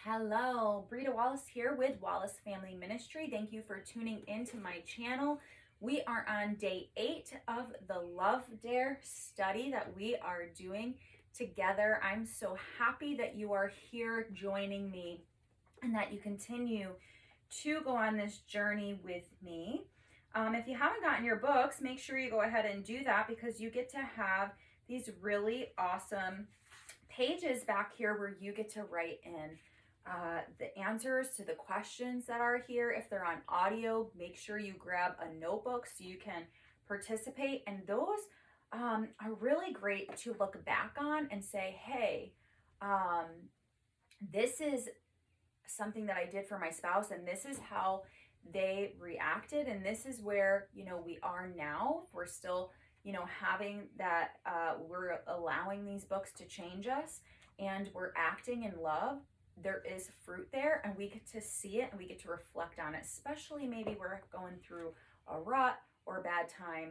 Hello, Brita Wallace here with Wallace Family Ministry. Thank you for tuning into my channel. We are on day 8 of the Love Dare study that we are doing together. I'm so happy that you are here joining me and that you continue to go on this journey with me. If you haven't gotten your books, make sure you go ahead and do that because you get to have these really awesome pages back here where you get to write in the answers to the questions that are here. If they're on audio, make sure you grab a notebook so you can participate. And those are really great to look back on and say, hey, this is something that I did for my spouse, and this is how they reacted, and this is where we are now. We're still having that, we're allowing these books to change us, and we're acting in love. There is fruit there, and we get to see it and we get to reflect on it, especially maybe we're going through a rut or a bad time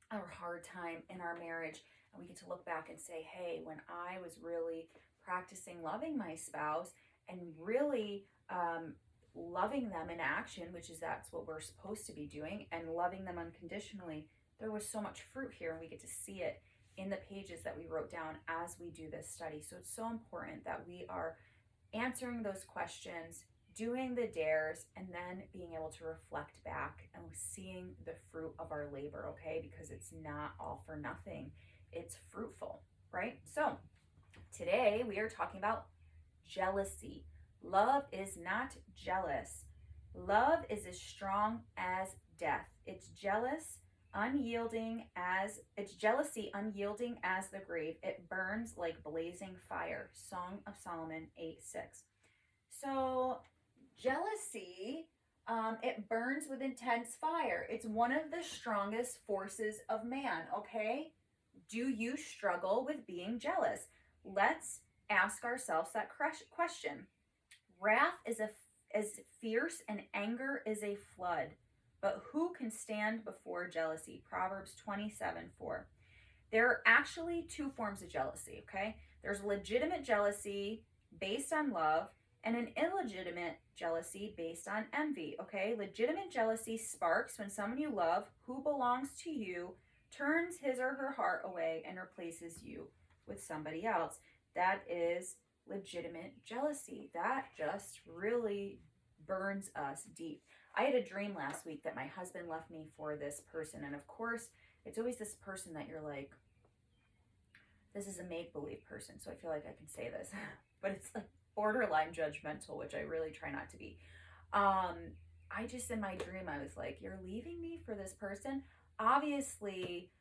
or hard time in our marriage, and we get to look back and say, hey, when I was really practicing loving my spouse and really loving them in action, which is that's what we're supposed to be doing, and loving them unconditionally, there was so much fruit here, and we get to see it in the pages that we wrote down as we do this study. So it's so important that we are answering those questions, doing the dares, and then being able to reflect back and seeing the fruit of our labor, okay? Because it's not all for nothing. It's fruitful, right? So today we are talking about jealousy. Love is not jealous. Love is as strong as death. It's jealousy unyielding as the grave. It burns like blazing fire. Song of Solomon 8:6. So jealousy, it burns with intense fire. It's one of the strongest forces of man, okay? Do you struggle with being jealous? Let's ask ourselves that question. Wrath is as fierce and anger is a flood. But who can stand before jealousy? Proverbs 27:4. There are actually two forms of jealousy, okay? There's legitimate jealousy based on love and an illegitimate jealousy based on envy, okay? Legitimate jealousy sparks when someone you love who belongs to you turns his or her heart away and replaces you with somebody else. That is legitimate jealousy. That just really burns us deep. I had a dream last week that my husband left me for this person. And of course, it's always this person that you're like, this is a make-believe person. So I feel like I can say this, but it's like borderline judgmental, which I really try not to be. I just, in my dream, I was like, you're leaving me for this person? Obviously,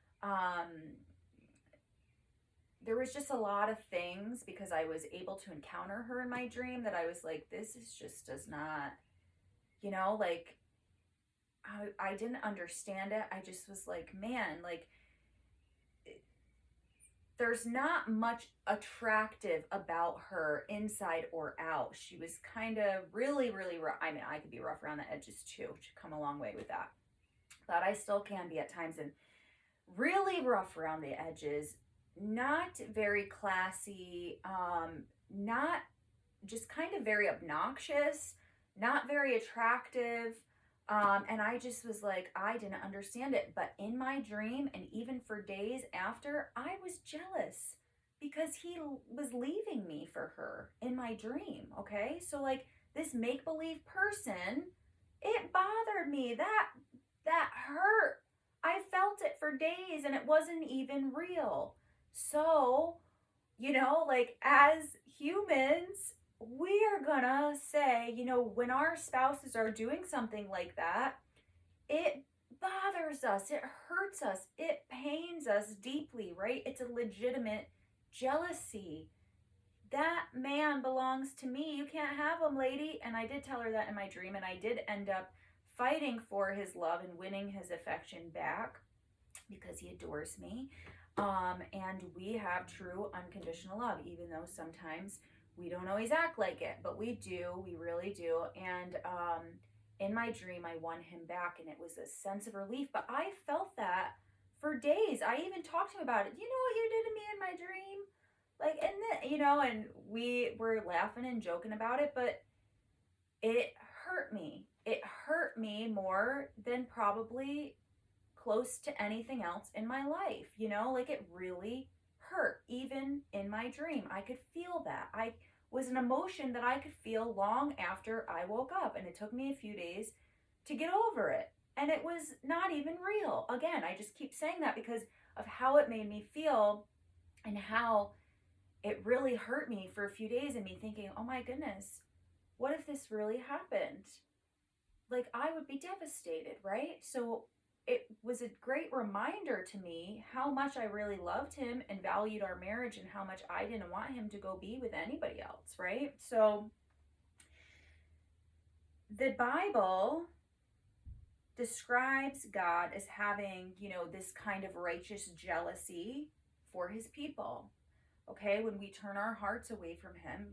there was just a lot of things because I was able to encounter her in my dream that I was like, this is just does not, like, I didn't understand it. I just was like, man, like, there's not much attractive about her inside or out. She was kind of really, really rough. I mean, I could be rough around the edges too, which come a long way with that. But I still can be at times, and really rough around the edges, not very classy, not just kind of very obnoxious, not very attractive. And I just was like, I didn't understand it. But in my dream, and even for days after, I was jealous because he was leaving me for her in my dream. Okay. So like this make-believe person, it bothered me. That hurt. I felt it for days and it wasn't even real. So, like as humans, we are gonna say, when our spouses are doing something like that, it bothers us, it hurts us, it pains us deeply, right? It's a legitimate jealousy. That man belongs to me. You can't have him, lady. And I did tell her that in my dream, and I did end up fighting for his love and winning his affection back because he adores me. And we have true unconditional love, even though sometimes we don't always act like it, but we do. We really do. And in my dream, I won him back, and it was a sense of relief. But I felt that for days. I even talked to him about it. You know what you did to me in my dream? Like, and we were laughing and joking about it, but it hurt me. It hurt me more than probably close to anything else in my life, like it really hurt. Even in my dream, I could feel that. I was an emotion that I could feel long after I woke up, and it took me a few days to get over it. And it was not even real. Again, I just keep saying that because of how it made me feel and how it really hurt me for a few days, and me thinking, oh my goodness, what if this really happened? Like, I would be devastated, right? So it was a great reminder to me how much I really loved him and valued our marriage, and how much I didn't want him to go be with anybody else, right? So the Bible describes God as having, this kind of righteous jealousy for his people. Okay, when we turn our hearts away from him,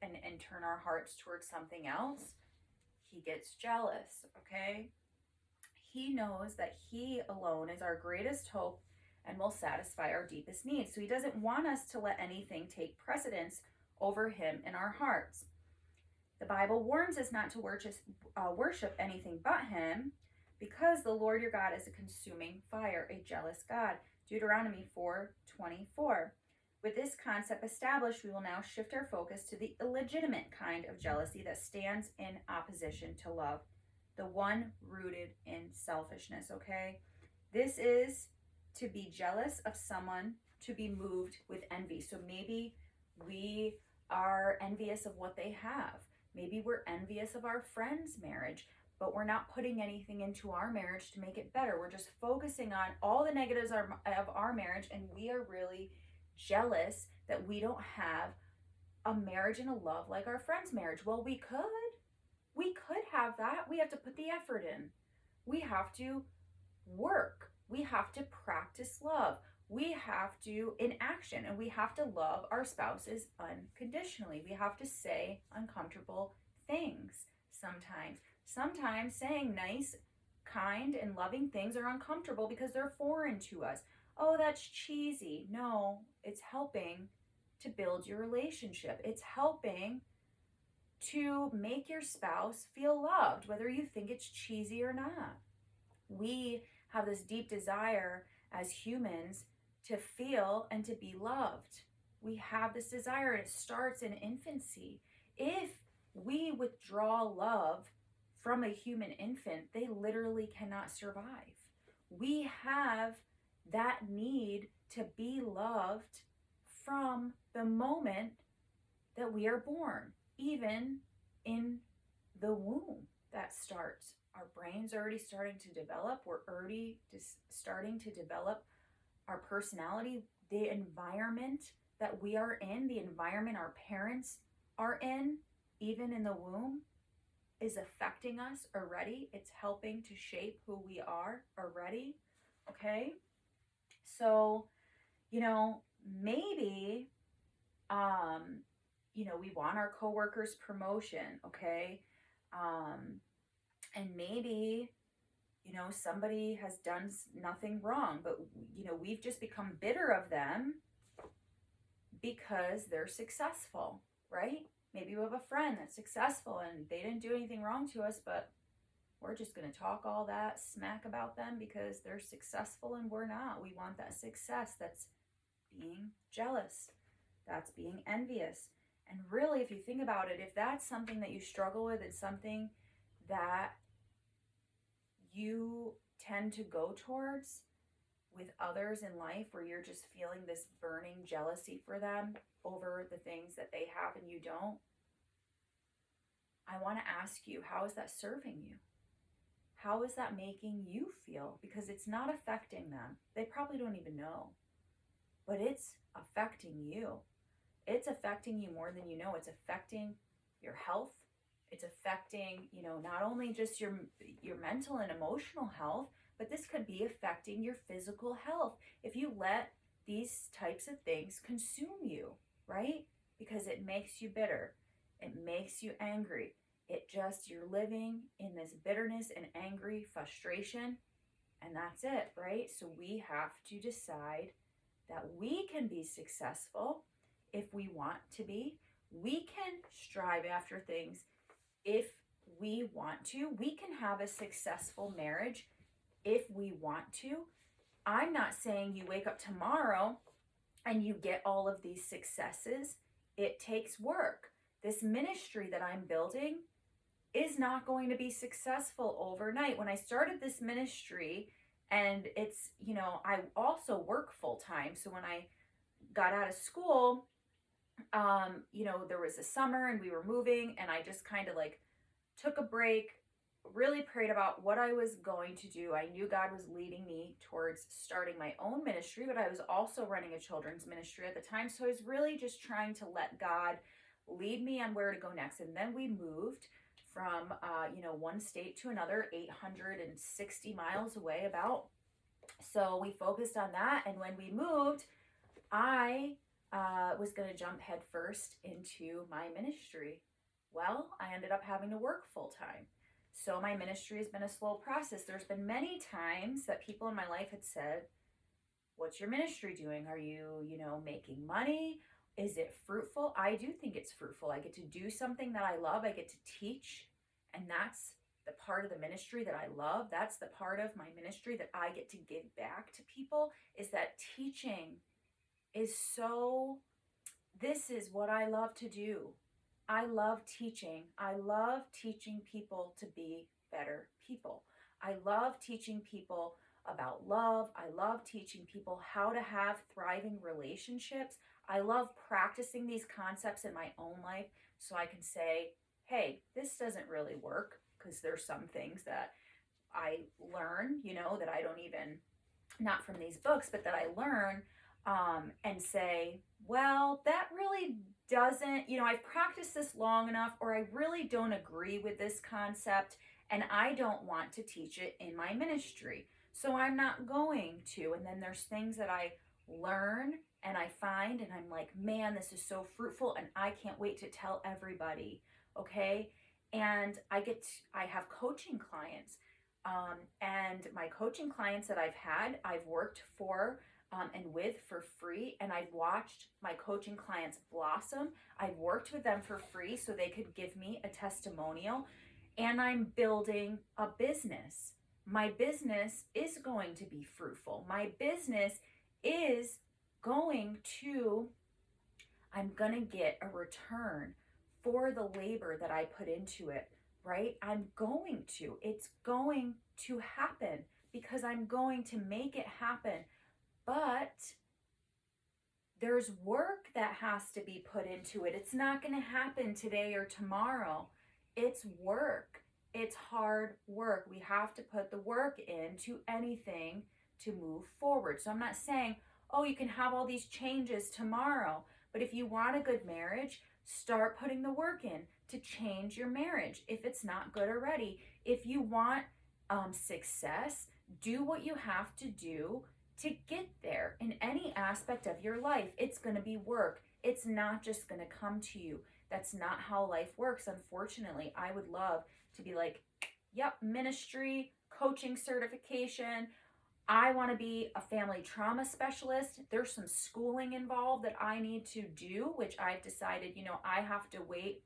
and turn our hearts towards something else, he gets jealous. Okay, he knows that he alone is our greatest hope and will satisfy our deepest needs. So he doesn't want us to let anything take precedence over him in our hearts. The Bible warns us not to worship anything but him, because the Lord your God is a consuming fire, a jealous God. Deuteronomy 4:24. With this concept established, we will now shift our focus to the illegitimate kind of jealousy that stands in opposition to love, the one rooted in selfishness, okay? This is to be jealous of someone, to be moved with envy. So maybe we are envious of what they have. Maybe we're envious of our friend's marriage, but we're not putting anything into our marriage to make it better. We're just focusing on all the negatives of our marriage, and we are really jealous that we don't have a marriage and a love like our friend's marriage. Well, we could. We could have that. We have to put the effort in. We have to work. We have to practice love. We have to, in action, and we have to love our spouses unconditionally. We have to say uncomfortable things sometimes. Sometimes saying nice, kind, and loving things are uncomfortable because they're foreign to us. Oh, that's cheesy. No, it's helping to build your relationship. It's helping to make your spouse feel loved, whether you think it's cheesy or not. We have this deep desire as humans to feel and to be loved. We have this desire, and it starts in infancy. If we withdraw love from a human infant, they literally cannot survive. We have that need to be loved from the moment that we are born, even in the womb. That starts. Our brain's already starting to develop. We're already just starting to develop our personality. The environment that we are in, the environment our parents are in, even in the womb, is affecting us already. It's helping to shape who we are already. Okay? So, maybe, we want our coworkers' promotion, okay? And maybe, somebody has done nothing wrong, but, we've just become bitter of them because they're successful, right? Maybe we have a friend that's successful and they didn't do anything wrong to us, but we're just going to talk all that smack about them because they're successful and we're not. We want that success. That's being jealous. That's being envious. And really, if you think about it, if that's something that you struggle with, it's something that you tend to go towards with others in life, where you're just feeling this burning jealousy for them over the things that they have and you don't, I want to ask you, how is that serving you? How is that making you feel? Because it's not affecting them. They probably don't even know, but it's affecting you. It's affecting you more than you know. It's affecting your health. It's affecting, not only just your mental and emotional health, but this could be affecting your physical health if you let these types of things consume you, right? Because it makes you bitter. It makes you angry. You're living in this bitterness and angry frustration, and that's it, right? So we have to decide that we can be successful, if we want to be. We can strive after things if we want to. We can have a successful marriage if we want to. I'm not saying you wake up tomorrow and you get all of these successes. It takes work. This ministry that I'm building is not going to be successful overnight. When I started this ministry, and it's, I also work full time. So when I got out of school, there was a summer and we were moving, and I just kind of like took a break, really prayed about what I was going to do. I knew God was leading me towards starting my own ministry, but I was also running a children's ministry at the time. So I was really just trying to let God lead me on where to go next. And then we moved from, one state to another, 860 miles away about. So we focused on that. And when we moved, I was going to jump headfirst into my ministry. Well, I ended up having to work full time. So my ministry has been a slow process. There's been many times that people in my life had said, what's your ministry doing? Are you, making money? Is it fruitful? I do think it's fruitful. I get to do something that I love. I get to teach. And that's the part of the ministry that I love. That's the part of my ministry that I get to give back to people, is that teaching is this is what I love to do. I love teaching. I love teaching people to be better people. I love teaching people about love. I love teaching people how to have thriving relationships. I love practicing these concepts in my own life so I can say, hey, this doesn't really work, because there's some things that I learn, that I don't even, not from these books, but that I learn, and say, well, that really doesn't, I've practiced this long enough, or I really don't agree with this concept, and I don't want to teach it in my ministry. So I'm not going to. And then there's things that I learn and I find, and I'm like, man, this is so fruitful, and I can't wait to tell everybody. Okay. And I have coaching clients, and my coaching clients that I've worked for, and with for free, and I've watched my coaching clients blossom. I've worked with them for free so they could give me a testimonial, and I'm building a business. My business is going to be fruitful. My business is I'm going to get a return for the labor that I put into it, right? It's going to happen, because I'm going to make it happen. But there's work that has to be put into it. It's not going to happen today or tomorrow. It's work. It's hard work. We have to put the work into anything to move forward. So I'm not saying, oh, you can have all these changes tomorrow. But if you want a good marriage, start putting the work in to change your marriage if it's not good already. If you want success, do what you have to do to get there in any aspect of your life. It's going to be work. It's not just going to come to you. That's not how life works. Unfortunately, I would love to be like, yep, ministry, coaching certification. I want to be a family trauma specialist. There's some schooling involved that I need to do, which I've decided, I have to wait.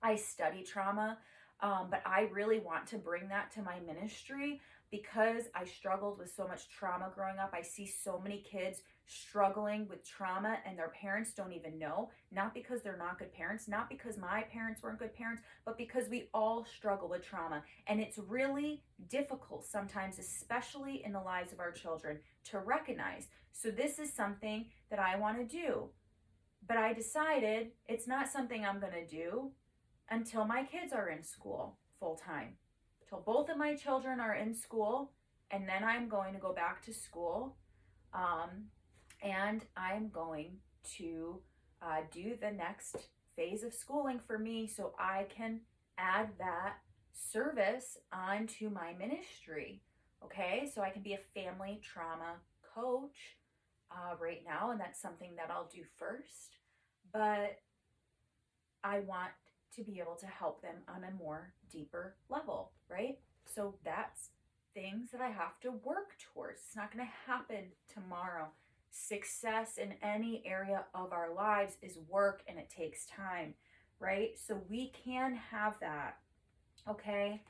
I study trauma, but I really want to bring that to my ministry, because I struggled with so much trauma growing up. I see so many kids struggling with trauma and their parents don't even know, not because they're not good parents, not because my parents weren't good parents, but because we all struggle with trauma. And it's really difficult sometimes, especially in the lives of our children, to recognize. So this is something that I want to do, but I decided it's not something I'm going to do until my kids are in school full time. Till both of my children are in school, and then I'm going to go back to school, and I'm going to do the next phase of schooling for me, so I can add that service onto my ministry. Okay, so I can be a family trauma coach right now, and that's something that I'll do first, but I want to be able to help them on a more deeper level, right? So that's things that I have to work towards. It's not going to happen tomorrow. Success in any area of our lives is work and it takes time, right? So we can have that, okay?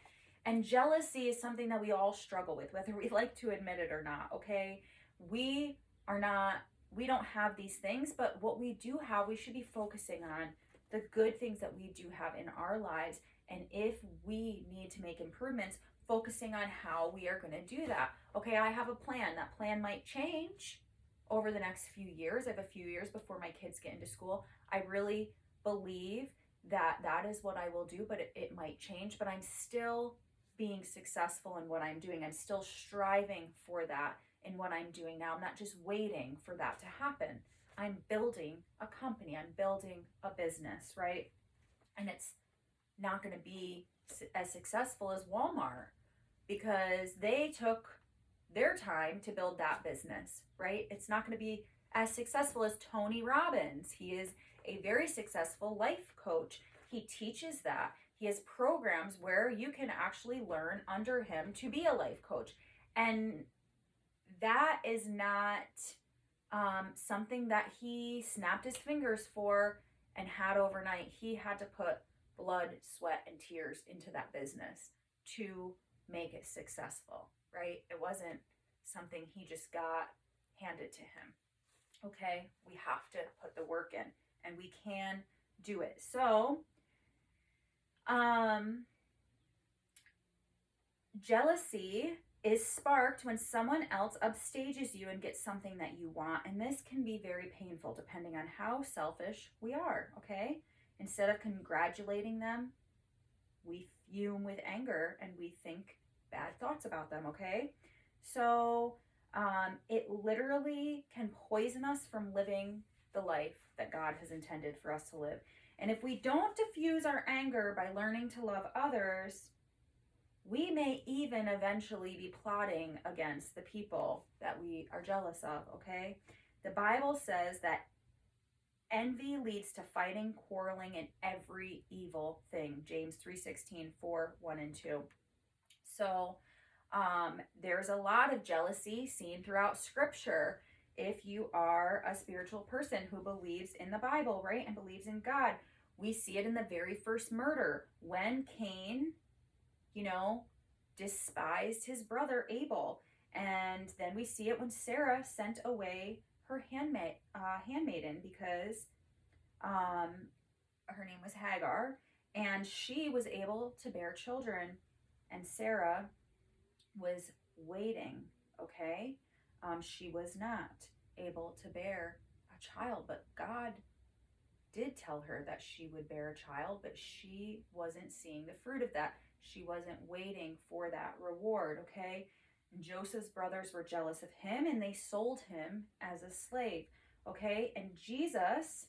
And jealousy is something that we all struggle with, whether we like to admit it or not, okay? We are not, we don't have these things, but what we do have, we should be focusing on the good things that we do have in our lives. And if we need to make improvements, focusing on how we are going to do that. Okay, I have a plan. That plan might change over the next few years. I have a few years before my kids get into school. I really believe that that is what I will do, but it might change. But I'm still being successful in what I'm doing. I'm still striving for that in what I'm doing now. I'm not just waiting for that to happen. I'm building a company, I'm building a business, right? And it's not going to be as successful as Walmart because they took their time to build that business, right? It's not going to be as successful as Tony Robbins. He is a very successful life coach. He teaches that. He has programs where you can actually learn under him to be a life coach. And that is not something that he snapped his fingers for and had overnight. He had to put blood, sweat, and tears into that business to make it successful, right? It wasn't something he just got handed to him. Okay, we have to put the work in and we can do it. So, jealousy is sparked when someone else upstages you and gets something that you want. And this can be very painful depending on how selfish we are, okay? Instead of congratulating them, we fume with anger and we think bad thoughts about them, okay? So it literally can poison us from living the life that God has intended for us to live. And if we don't diffuse our anger by learning to love others, we may even eventually be plotting against the people that we are jealous of, okay? The Bible says that envy leads to fighting, quarreling, and every evil thing. James 3:16, 4, 1 and 2. So there's a lot of jealousy seen throughout Scripture. If you are a spiritual person who believes in the Bible, right, and believes in God, we see it in the very first murder when Cain, despised his brother Abel. And then we see it when Sarah sent away her handmaiden because her name was Hagar, and she was able to bear children, and Sarah was waiting, okay? She was not able to bear a child, but God did tell her that she would bear a child, but she wasn't seeing the fruit of that. She wasn't waiting for that reward, okay? And Joseph's brothers were jealous of him and they sold him as a slave, okay? And Jesus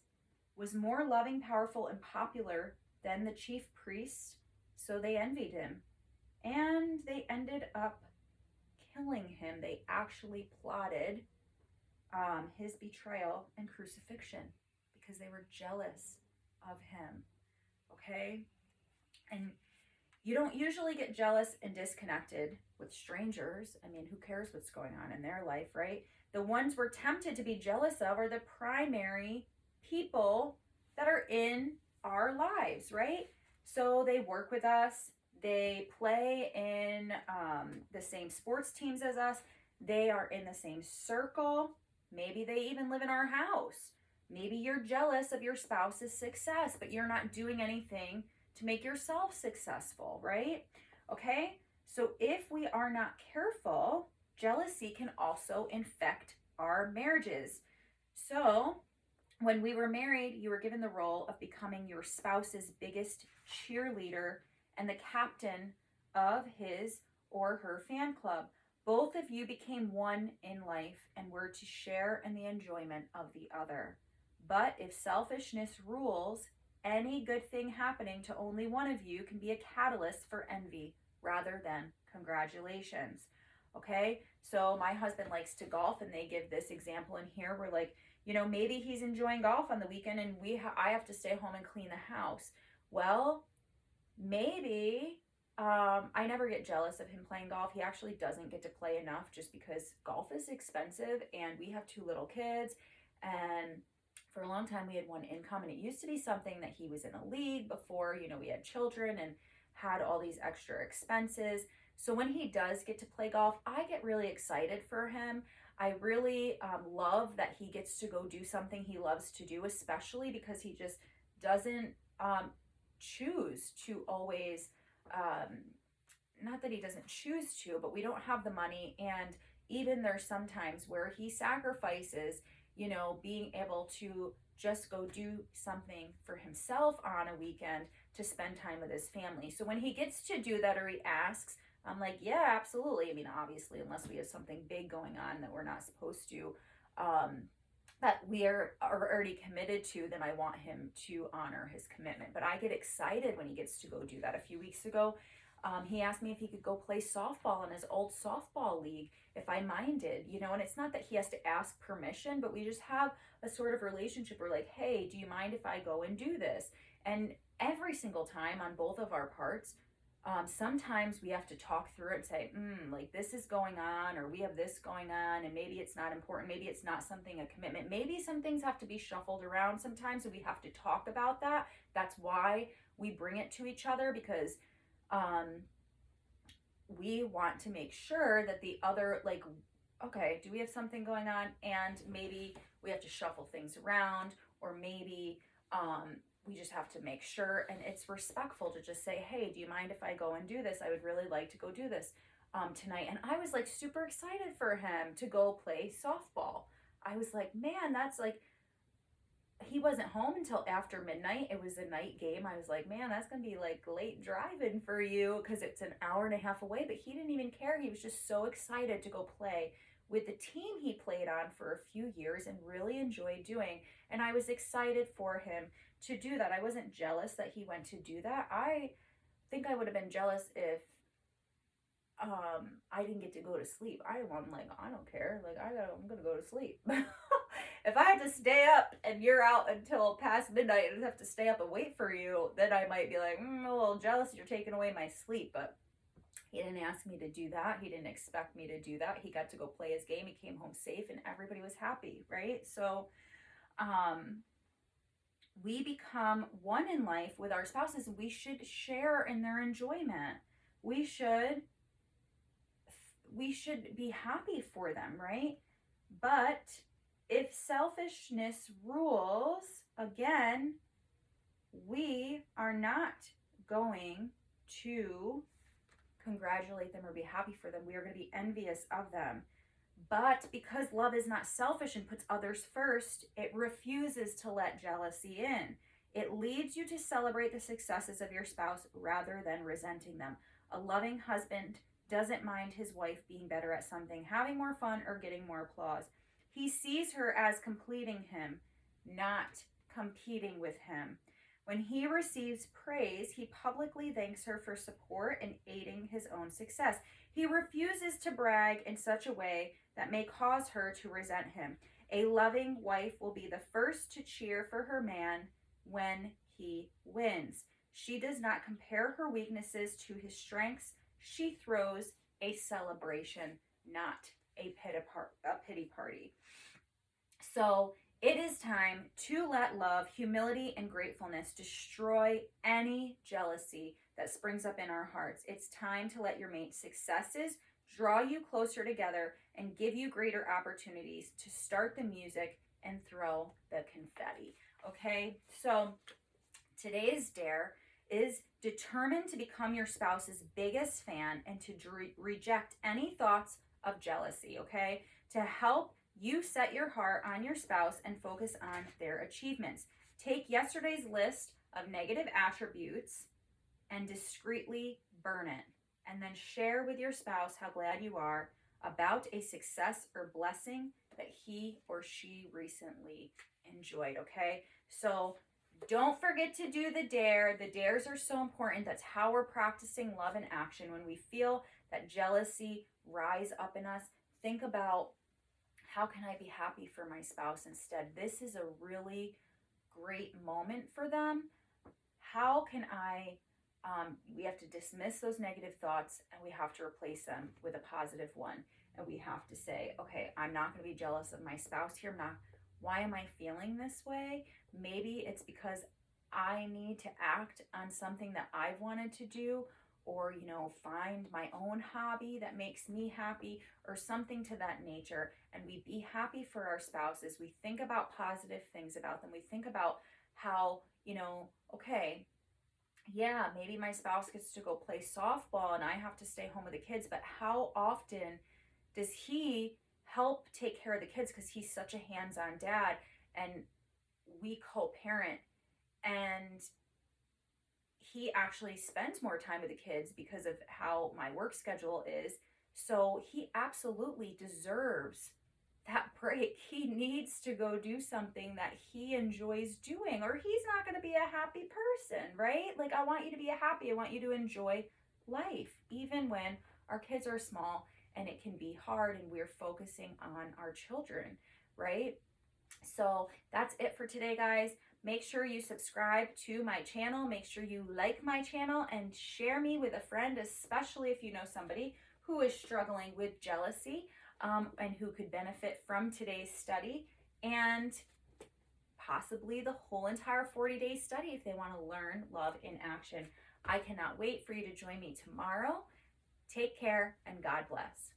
was more loving, powerful, and popular than the chief priests, so they envied him. And they ended up killing him. They actually plotted his betrayal and crucifixion because they were jealous of him, okay? And you don't usually get jealous and disconnected with strangers. I mean, who cares what's going on in their life, right? The ones we're tempted to be jealous of are the primary people that are in our lives, right? So they work with us, they play in the same sports teams as us, they are in the same circle, maybe they even live in our house. Maybe you're jealous of your spouse's success, but you're not doing anything to make yourself successful, right? Okay, so if we are not careful, jealousy can also infect our marriages. So when we were married, you were given the role of becoming your spouse's biggest cheerleader and the captain of his or her fan club. Both of you became one in life and were to share in the enjoyment of the other. But if selfishness rules, any good thing happening to only one of you can be a catalyst for envy rather than congratulations. Okay, so my husband likes to golf, and they give this example in here where, like, maybe he's enjoying golf on the weekend, and I have to stay home and clean the house. Well, maybe I never get jealous of him playing golf. He actually doesn't get to play enough just because golf is expensive and we have two little kids. And for a long time, we had one income, and it used to be something that he was in a league before, we had children and had all these extra expenses. So when he does get to play golf, I get really excited for him. I really love that he gets to go do something he loves to do, especially because he just doesn't choose to always um, not that he doesn't choose to, but we don't have the money. And even there's sometimes where he sacrifices, being able to just go do something for himself on a weekend to spend time with his family. So when he gets to do that or he asks, I'm like, yeah, absolutely. I mean, obviously, unless we have something big going on that we're not supposed to, that we are already committed to, then I want him to honor his commitment. But I get excited when he gets to go do that. A few weeks ago, he asked me if he could go play softball in his old softball league, if I minded, and it's not that he has to ask permission, but we just have a sort of relationship where, like, hey, do you mind if I go and do this? And every single time on both of our parts, sometimes we have to talk through it and say, like this is going on, or we have this going on, and maybe it's not important. Maybe it's not something, a commitment. Maybe some things have to be shuffled around sometimes, and we have to talk about that. That's why we bring it to each other, because we want to make sure that the other, like, okay, do we have something going on? And maybe we have to shuffle things around, or maybe we just have to make sure, and it's respectful to just say, hey, do you mind if I go and do this? I would really like to go do this tonight. And I was like super excited for him to go play softball. I was like, man, that's like, he wasn't home until after midnight. It was a night game. I was like, man, that's going to be like late driving for you, because it's an hour and a half away. But he didn't even care. He was just so excited to go play with the team he played on for a few years and really enjoyed doing. And I was excited for him to do that. I wasn't jealous that he went to do that. I think I would have been jealous if I didn't get to go to sleep. I'm like, I don't care. Like, I'm gonna go to sleep. If I had to stay up and you're out until past midnight and have to stay up and wait for you, then I might be like, a little jealous you're taking away my sleep. But he didn't ask me to do that. He didn't expect me to do that. He got to go play his game. He came home safe and everybody was happy, right? So we become one in life with our spouses. We should share in their enjoyment. We should be happy for them, right? But if selfishness rules, again, we are not going to congratulate them or be happy for them. We are going to be envious of them. But because love is not selfish and puts others first, it refuses to let jealousy in. It leads you to celebrate the successes of your spouse rather than resenting them. A loving husband doesn't mind his wife being better at something, having more fun, or getting more applause. He sees her as completing him, not competing with him. When he receives praise, he publicly thanks her for support and aiding his own success. He refuses to brag in such a way that may cause her to resent him. A loving wife will be the first to cheer for her man when he wins. She does not compare her weaknesses to his strengths. She throws a celebration, not a pity party. So it is time to let love, humility, and gratefulness destroy any jealousy that springs up in our hearts. It's time to let your mate's successes draw you closer together and give you greater opportunities to start the music and throw the confetti. Okay, so today's dare is determined to become your spouse's biggest fan and to reject any thoughts of jealousy, okay? To help you set your heart on your spouse and focus on their achievements. Take yesterday's list of negative attributes and discreetly burn it. And then share with your spouse how glad you are about a success or blessing that he or she recently enjoyed, okay? So don't forget to do the dare. The dares are so important. That's how we're practicing love in action. When we feel that jealousy rise up in us, think about, how can I be happy for my spouse instead? This is a really great moment for them. How can I We have to dismiss those negative thoughts and we have to replace them with a positive one. And we have to say, okay, I'm not going to be jealous of my spouse here. I'm not, why am I feeling this way? Maybe it's because I need to act on something that I've wanted to do, or, find my own hobby that makes me happy, or something to that nature. And we be happy for our spouses. We think about positive things about them. We think about how, okay, yeah, maybe my spouse gets to go play softball and I have to stay home with the kids, but how often does he help take care of the kids? Because he's such a hands on dad and we co parent, and he actually spends more time with the kids because of how my work schedule is. So he absolutely deserves that break. He needs to go do something that he enjoys doing, or he's not going to be a happy person, right? Like, I want you to be happy. I want you to enjoy life, even when our kids are small and it can be hard and we're focusing on our children, right? So that's it for today, guys. Make sure you subscribe to my channel. Make sure you like my channel and share me with a friend, especially if you know somebody who is struggling with jealousy, and who could benefit from today's study and possibly the whole entire 40-day study if they want to learn love in action. I cannot wait for you to join me tomorrow. Take care and God bless.